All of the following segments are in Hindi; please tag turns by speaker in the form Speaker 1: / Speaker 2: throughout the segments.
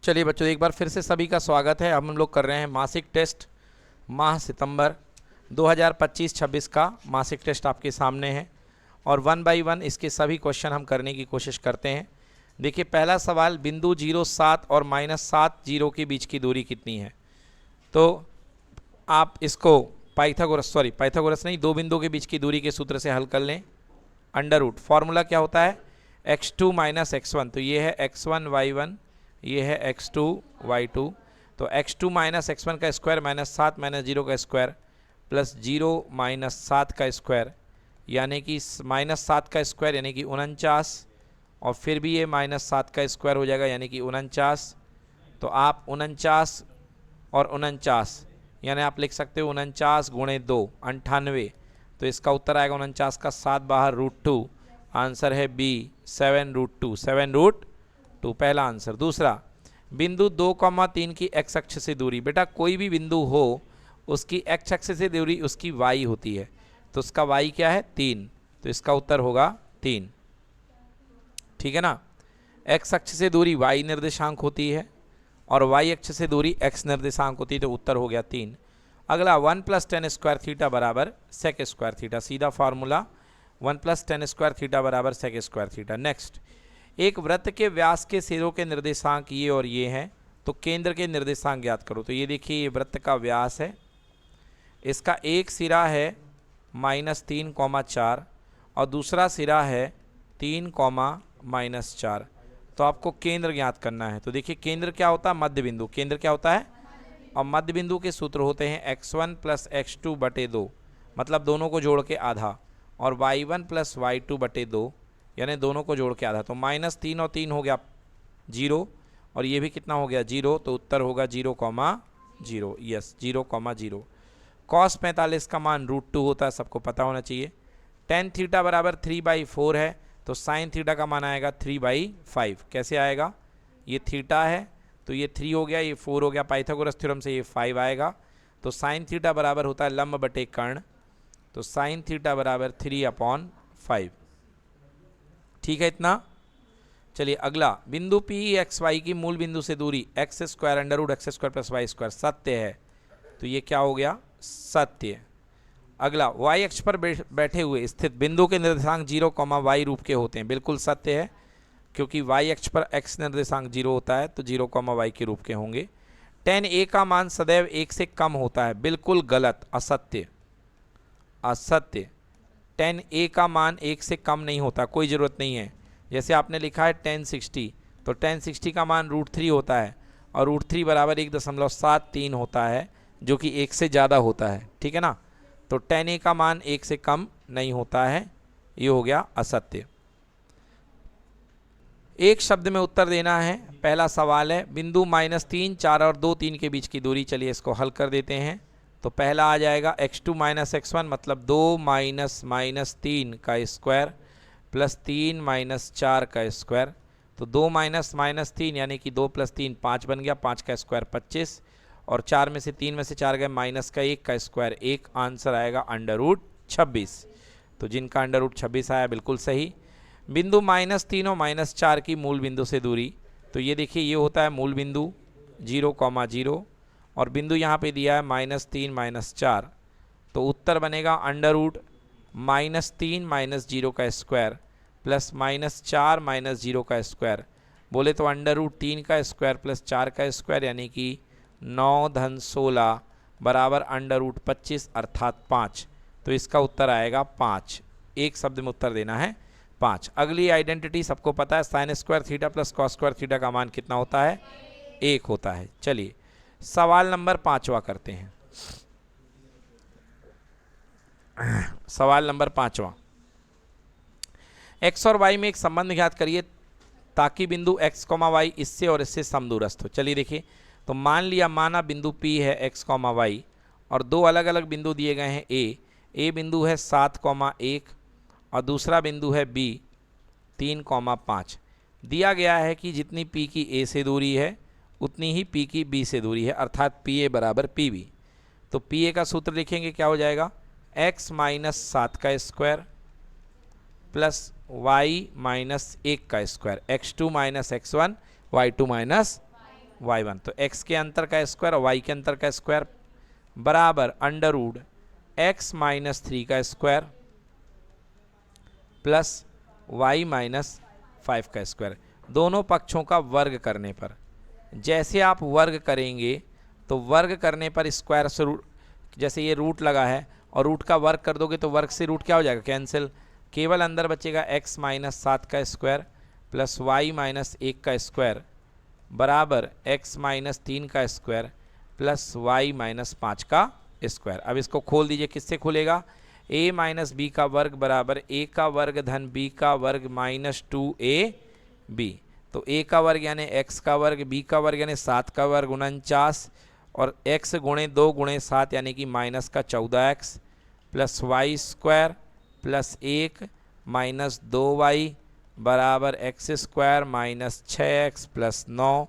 Speaker 1: चलिए बच्चों, एक बार फिर से सभी का स्वागत है। अब हम लोग कर रहे हैं मासिक टेस्ट माह सितंबर 2025-26 का मासिक टेस्ट आपके सामने है और वन बाय वन इसके सभी क्वेश्चन हम करने की कोशिश करते हैं। देखिए, पहला सवाल, बिंदु 0,7 और -7 जीरो के बीच की दूरी कितनी है? तो आप इसको पाइथागोरस नहीं, दो बिंदु के बीच की दूरी के सूत्र से हल कर लें। अंडर रूट फॉर्मूला क्या होता है? x2 - x1। तो ये है x1 y1, ये है x2 y2। तो x2 - x1 का स्क्वायर -7 - 0 का स्क्वायर प्लस 0 - 7 का स्क्वायर, यानी कि -7 का स्क्वायर यानी कि 49, और फिर भी ये -7 का स्क्वायर हो जाएगा यानी कि 49। तो आप 49 और 49 यानी आप लिख सकते हो 49 × 2 98। तो इसका उत्तर आएगा 49 का 7 बाहर √2। आंसर है बी 7√2, 7√2 पहला आंसर। दूसरा, बिंदु 2,3 की x अक्ष से दूरी। बेटा कोई भी बिंदु हो उसकी x अक्ष से दूरी उसकी y होती है, तो उसका y क्या है? 3। तो इसका उत्तर होगा 3। ठीक है ना? x अक्ष से दूरी y निर्देशांक होती है और y अक्ष से दूरी x निर्देशांक होती है, तो उत्तर हो गया 3। अगला 1 + tan स्क्वायर थीटा बराबर sec स्क्वायर थीटा। सीधा फार्मूला 1 + tan स्क्वायर थीटा बराबर sec स्क्वायर थीटा। नेक्स्ट, एक वृत्त के व्यास के सिरों के निर्देशांक ये और ये हैं, तो केंद्र के निर्देशांक ज्ञात करो। तो ये देखिए, ये वृत्त का व्यास है, इसका एक सिरा है -3,4 और दूसरा सिरा है 3,-4। तो आपको केंद्र ज्ञात करना है। तो देखिए, केंद्र क्या होता है? मध्य बिंदु। केंद्र क्या होता है? और मध्य बिंदु के सूत्र होते हैं x1 + x2/2, मतलब दोनों को जोड़ के आधा, और y1 + y2/2 यानी दोनों को जोड़ के आधा। तो -3 और 3 हो गया 0, और ये भी कितना हो गया? 0। तो उत्तर होगा 0,0। यस, 0,0। cos 45 का मान √2 होता है, सबको पता होना चाहिए। tan थीटा बराबर 3/4 है, तो sin थीटा का मान आएगा 3/5। कैसे आएगा? ये थीटा है तो ये 3 हो गया, ये 4 हो गया, पाइथागोरस थ्योरम से ये 5 आएगा। तो sin थीटा बराबर होता है लंब बटे कर्ण, तो sin थीटा बराबर 3/5। ठीक है इतना? चलिए अगला, बिंदु P x y की मूल बिंदु से दूरी x² √ x² + y²। सत्य है, तो ये क्या हो गया? सत्य। अगला, y अक्ष पर बैठे हुए स्थित बिंदु के निर्देशांक 0, y रूप के होते हैं। बिल्कुल सत्य है, क्योंकि y अक्ष पर x निर्देशांक 0 होता है, तो 0, y के रूप के होंगे। tan a का मान सदैव 1 से कम होता है। बिल्कुल गलत, असत्य, असत्य। tan a का मान 1 से कम नहीं होता, कोई ज़रूरत नहीं है। जैसे आपने लिखा है tan 60, तो tan 60 का मान √3 होता है, और √3 बराबर 1.73 होता है, जो कि 1 से ज़्यादा होता है। ठीक है ना? तो tan a का मान 1 से कम नहीं होता है, ये हो गया असत्य। एक शब्द में उत्तर देना है। पहला सवाल है, बिंदु -3, 4 और 2, 3 के बीच की दूरी। चलिए इसको हल कर देते हैं। तो पहला आ जाएगा x2 - x1, मतलब 2 - -3 का स्क्वायर प्लस 3 - 4 का स्क्वायर। तो 2 - -3 यानी कि 2 + 3 5 बन गया, 5 का स्क्वायर 25, और 4 में से 3 में से 4 गए, -1 का स्क्वायर 1। आंसर आएगा √26। तो जिनका √26 आया बिल्कुल सही। बिंदु -3 और -4 की मूल बिंदु से दूरी। तो ये देखिए, ये होता है मूल बिंदु 0,0, और बिंदु यहाँ पे दिया है -3 - 4। तो उत्तर बनेगा √-3 - 0 का स्क्वायर प्लस -4 - 0 का स्क्वायर। बोले तो √3 का स्क्वायर प्लस 4 का स्क्वायर, यानी कि 9-16 बराबर √25 अर्थात 5। तो इसका उत्तर आएगा 5। एक शब्द में उत्तर देना है 5। अगली आइडेंटिटी सबको पता है, sin square theta plus cos square theta का मान कितना होता है? 1 होता है। चलिए सवाल नंबर 5वां करते हैं। सवाल नंबर 5वां, x और y में एक संबंध ज्ञात करिए ताकि बिंदु x, y इससे और इससे समदूरस्थ हो। चलिए देखिए, तो माना बिंदु P है x, y, और दो अलग अलग बिंदु दिए गए हैं। a बिंदु है 7,1 और दूसरा बिंदु है B 3,5। दिया गया है कि जितनी P की A से दूरी है उतनी ही P की B से दूरी है, अर्थात PA बराबर PB। तो PA का सूत्र लिखेंगे, क्या हो जाएगा? x - 7 का स्क्वायर प्लस y - 1 का square, x2 - x1 y2 - y1, तो x के अंतर का स्क्वायर और y के अंतर का स्क्वायर बराबर अंडर रूट x माइनस 3 का स्क्वायर प्लस y माइनस 5 का स्क्वायर, दोनों पक्षों का वर्ग करने पर। जैसे आप वर्ग करेंगे तो वर्ग करने पर स्क्वायर से रूट, जैसे ये रूट लगा है और रूट का वर्ग कर दोगे तो वर्ग से रूट क्या हो जाएगा, कैंसिल, केवल अंदर बचेगा x माइनस 7 का स्क्वायर प्लस y माइनस 1 का स्क्वायर बराबर x माइनस 3 का स्क्वायर प्लस y माइनस 5 का स्क्वायर। अब इसको खोल दीजिए, किससे खुलेगा, a माइनस बी का वर्ग बराबर a का वर्ग धन b का वर्ग माइनस 2ab, तो a का वर्ग यानी x का वर्ग, b का वर्ग यानी 7 का वर्ग 49 और x गुणे 2 गुणे 7 यानी कि माइनस का 14x plus Y square plus 1 minus 2y बराबर X square minus 6x plus 9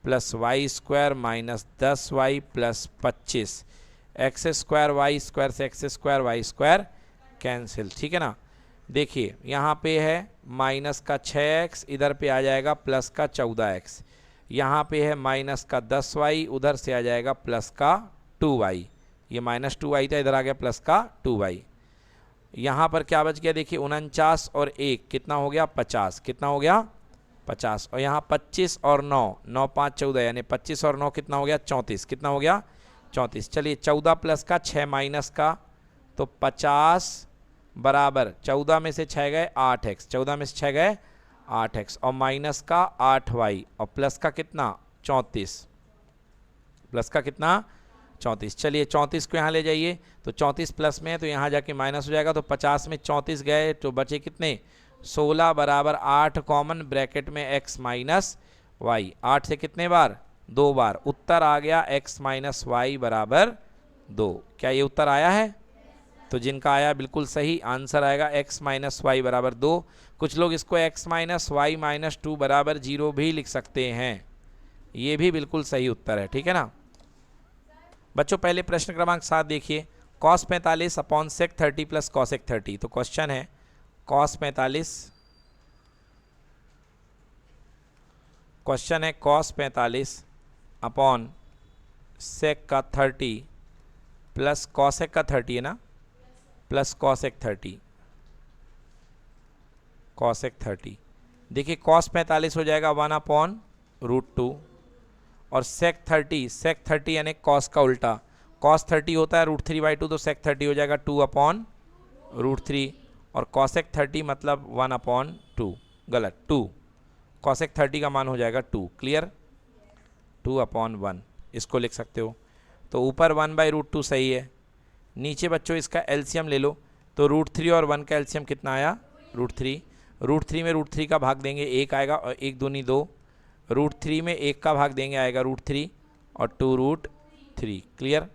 Speaker 1: plus Y square minus 10y plus 25, X square Y square से X square Y square cancel, ठीक है ना। देखिए यहाँ पे है माइनस का 6x, इधर पे आ जाएगा प्लस का 14x, यहाँ पे है माइनस का 10y, उधर से आ जाएगा प्लस का 2y, ये माइनस 2y था, इधर आ गया प्लस का 2y। यहाँ पर क्या बच गया, देखिए 49 और 1 कितना हो गया 50, कितना हो गया 50, और यहाँ 25 और 9, 9 5 14 यानी 25 और 9 कितना हो गया 34, कितना हो गया 34। चलिए 14 प्लस का 6 माइनस का, तो 50 बराबर 14 में से 6 गए 8x, 14 में से 6 गए 8x और माइनस का 8y और प्लस का कितना 34, प्लस का कितना 34। चलिए 34 को यहाँ ले जाइए, तो 34 प्लस में है तो यहाँ जाके माइनस हो जाएगा, तो 50 में 34 गए तो बचे कितने 16 बराबर 8 कॉमन ब्रैकेट में x माइनस वाई, 8 से कितने बार 2 बार, उत्तर आ गया x माइनस वाई बराबर 2। क्या ये उत्तर आया है, तो जिनका आया बिल्कुल सही आंसर आएगा x माइनस वाई बराबर 2। कुछ लोग इसको x माइनस वाई माइनस 2 बराबर 0 भी लिख सकते हैं, ये भी बिल्कुल सही उत्तर है, ठीक है ना। बच्चों पहले प्रश्न क्रमांक 7 देखिए, cos 45 upon sec 30 plus cosec 30, तो क्वेश्चन है cos 45, क्वेश्चन है cos 45 अपॉन sec का 30 प्लस cosec का 30 है ना, प्लस cosec 30, cosec 30। देखिए cos 45 हो जाएगा 1 अपॉन रूट 2 और sec 30 यानी cos का उल्टा, cos 30 होता है √3/2, तो sec 30 हो जाएगा 2 अपॉन √3 और cosec 30 मतलब 1 अपॉन 2, गलत 2, cosec 30 का मान हो जाएगा 2, क्लियर 2 अपॉन 1 इसको लिख सकते हो। तो ऊपर 1/√2 सही है, नीचे बच्चों इसका एलसीएम ले लो, तो √3 और 1 का एलसीएम कितना आया √3, √3 में √3 का भाग देंगे 1 आएगा और 1 दूनी 2, √3 में 1 का भाग देंगे आएगा √3 और 2√3, क्लियर।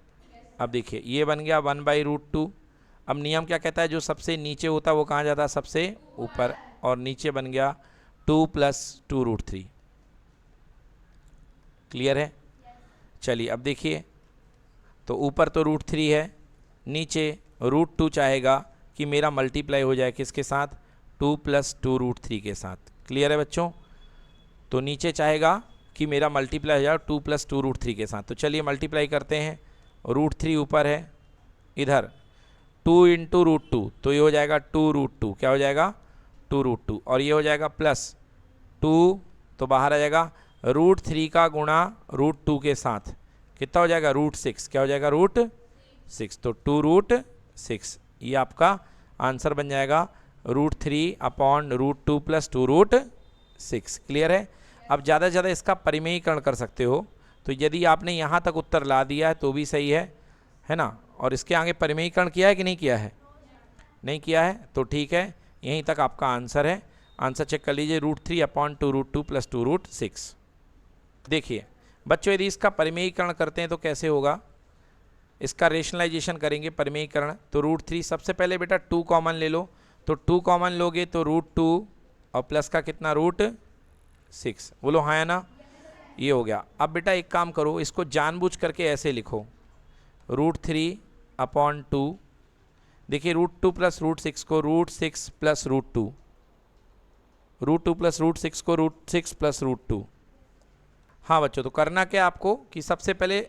Speaker 1: अब देखिए ये बन गया 1/√2। अब नियम क्या कहता है, जो सबसे नीचे होता है वो कहाँ जाता है, सबसे ऊपर, और नीचे बन गया 2 + 2√3, क्लियर है। चलिए अब देखिए, तो ऊपर तो √3 है, नीचे √2 चाहेगा कि मेरा मल्टीप्लाई हो जाए किसके साथ, 2 + 2√3 के साथ, क्लियर है बच्चों। तो नीचे चाहेगा कि मेरा मल्टीप्लाई हो जाए 2 + 2√3 के साथ, तो चलिए मल्टीप्लाई करते हैं, √3 ऊपर है, इधर 2 × √2, तो ये हो जाएगा 2√2, क्या हो जाएगा 2√2, और ये हो जाएगा प्लस 2, तो बाहर आ जाएगा √3 का गुणा √2 के साथ कितना हो जाएगा √6, क्या हो जाएगा √6, तो 2√6, ये आपका आंसर बन जाएगा √3 अपॉन √2 + 2√6, क्लियर है। अब ज़्यादा से ज़्यादा इसका परिमेयीकरण कर सकते हो, तो यदि आपने यहाँ तक उत्तर ला दिया है तो भी सही है ना, और इसके आगे परिमेयीकरण किया है कि नहीं किया है, नहीं किया है तो ठीक है, यहीं तक आपका आंसर है। आंसर चेक कर लीजिए, √3 अपॉन 2√2 + 2√6। देखिए बच्चों यदि इसका परिमेयीकरण करते हैं तो कैसे होगा, इसका रेशनलाइजेशन करेंगे परिमेयीकरण, तो √3 सबसे पहले बेटा 2 कॉमन ले लो, तो 2 कॉमन लोगे तो √2 और प्लस का कितना √6, बोलो हाँ है ना, ये हो गया। अब बेटा एक काम करो, इसको जानबूझ करके ऐसे लिखो, √3 अपॉन 2, देखिए √2 + √6 को √6 + √2, √2 + √6 को √6 + √2, हाँ बच्चों, तो करना क्या आपको कि सबसे पहले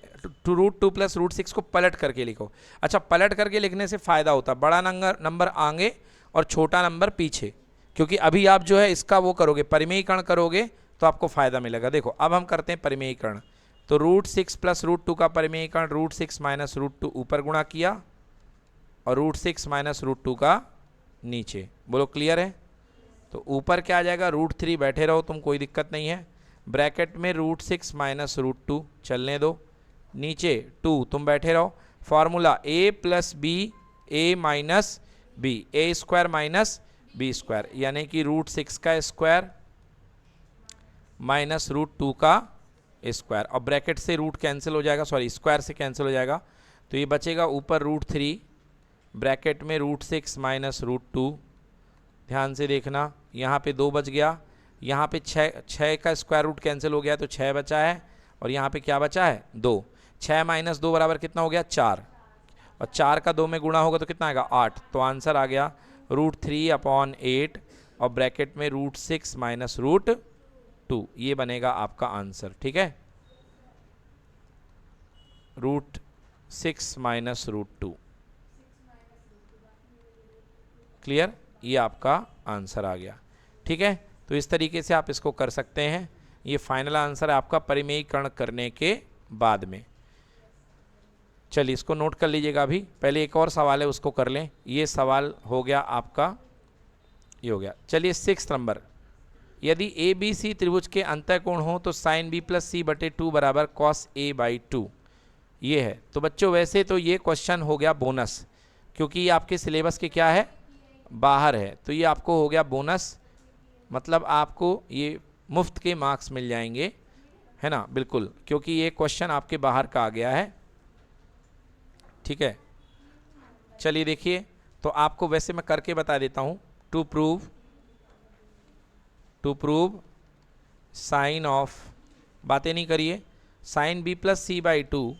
Speaker 1: √2 प्लस √6 को पलट करके लिखो। अच्छा, पलट करके लिखने से फ़ायदा होता है, बड़ा नंबर आगे और छोटा नंबर पीछे, क्योंकि अभी आप जो है इसका वो करोगे, परिमेयीकरण करोगे तो आपको फ़ायदा मिलेगा। देखो अब हम करते हैं परिमेयीकरण, तो √6 प्लस √2 का परिमेयीकरण √6 माइनस √2 ऊपर गुणा किया और √6 माइनस √2 का नीचे। बोलो क्लियर है? तो ऊपर क्या आ जाएगा, √3, बैठे रहो तुम, कोई दिक्कत नहीं है, ब्रैकेट में √6 माइनस √2 चलने दो, नीचे 2, तुम बैठे रहो। Formula a plus B a minus B, A square minus B square, यानी कि √6 का स्क्वायर माइनस √2 का स्क्वायर, और ब्रैकेट से रूट कैंसिल हो जाएगा, सॉरी स्क्वायर से कैंसिल हो जाएगा, तो ये बचेगा ऊपर √3, ब्रैकेट में √6 माइनस √2। ध्यान से देखना, यहाँ पे 2 बच गया, यहाँ पे 6 का स्क्वायर रूट कैंसिल हो गया तो 6 बचा है, और यहाँ पे क्या बचा है 2। 6 माइनस 2 बराबर कितना हो गया 4, और 4 का 2 में गुणा होगा तो कितना आएगा 8। तो आंसर आ गया √3/8 और ब्रैकेट में √6 माइनस √2, ये बनेगा आपका आंसर। ठीक है, √6 माइनस √2, क्लियर, ये आपका आंसर आ गया। ठीक है, तो इस तरीके से आप इसको कर सकते हैं। ये फाइनल आंसर है आपका परिमेयीकरण करने के बाद में। चलिए इसको नोट कर लीजिएगा। अभी पहले एक और सवाल है उसको कर लें। ये सवाल हो गया आपका, ये हो गया। चलिए 6 नंबर, यदि ए बी सी त्रिभुज के अंतःकोण हो तो साइन बी प्लस सी बटे 2 बराबर कॉस ए बाई 2, ये है। तो बच्चों वैसे तो ये क्वेश्चन हो गया बोनस, क्योंकि ये आपके सिलेबस के क्या है, बाहर है, तो ये आपको हो गया बोनस, मतलब आपको ये मुफ्त के मार्क्स मिल जाएंगे, है ना, बिल्कुल, क्योंकि ये क्वेश्चन आपके बाहर का आ गया है। ठीक है, चलिए देखिए, तो आपको वैसे मैं करके बता देता हूँ। टू प्रूव साइन ऑफ, बातें नहीं करिए, sine B plus C by 2,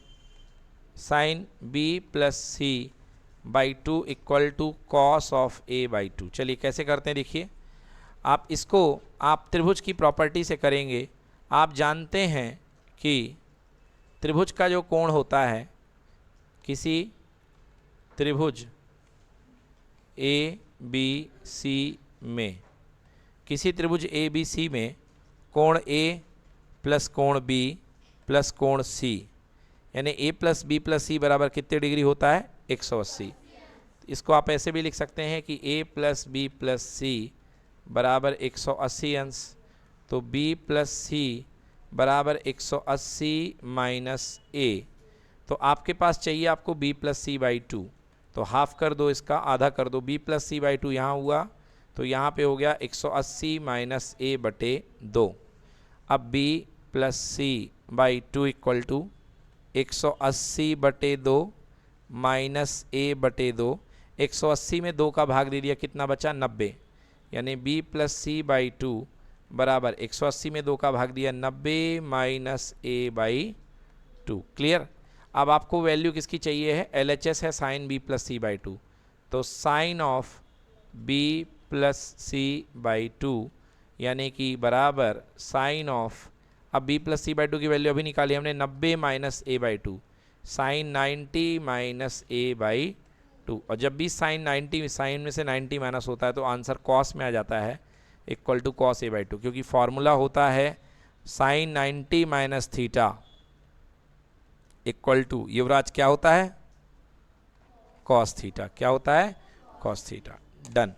Speaker 1: sine B plus C by 2 equal to cos of A by 2। चलिए कैसे करते हैं देखिए, आप इसको आप त्रिभुज की प्रॉपर्टी से करेंगे। आप जानते हैं कि त्रिभुज का जो कोण होता है, किसी त्रिभुज ए बी सी में, किसी त्रिभुज ए बी सी में कोण ए प्लस कोण बी प्लस कोण सी, यानी ए प्लस बी प्लस सी बराबर कितने डिग्री होता है 180। इसको आप ऐसे भी लिख सकते हैं कि ए प्लस बी प्लस सी बराबर 180 अंश, तो b प्लस सी बराबर 180 माइनस ए, तो आपके पास चाहिए आपको b प्लस सी बाई 2, तो हाफ कर दो, इसका आधा कर दो, b प्लस सी बाई 2 यहाँ हुआ, तो यहाँ पे हो गया 180 माइनस ए बटे 2। अब b plus C by 2 equal to 180 बटे 2 माइनस ए बटे 2, 180 में 2 का भाग दे दिया, कितना बचा 90, यानी b प्लस सी बाई 2 बराबर 180 में 2 का भाग दिया 90 माइनस ए बाई 2। क्लियर। अब आपको वैल्यू किसकी चाहिए है, LHS है sine b plus C by 2, तो sine of b plus C by 2 यानी कि बराबर साइन ऑफ, अब b प्लस सी बाई 2 की वैल्यू अभी निकाली हमने 90 minus A by 2, sine 90 minus A by 2, और जब भी साइन 90, साइन में से 90 माइनस होता है तो आंसर कॉस में आ जाता है, equal to cos A by 2, क्योंकि फॉर्मूला होता है sine 90 minus theta equal to, Yuvraj क्या होता है, कॉस थीटा, क्या होता है, कॉस थीटा। डन।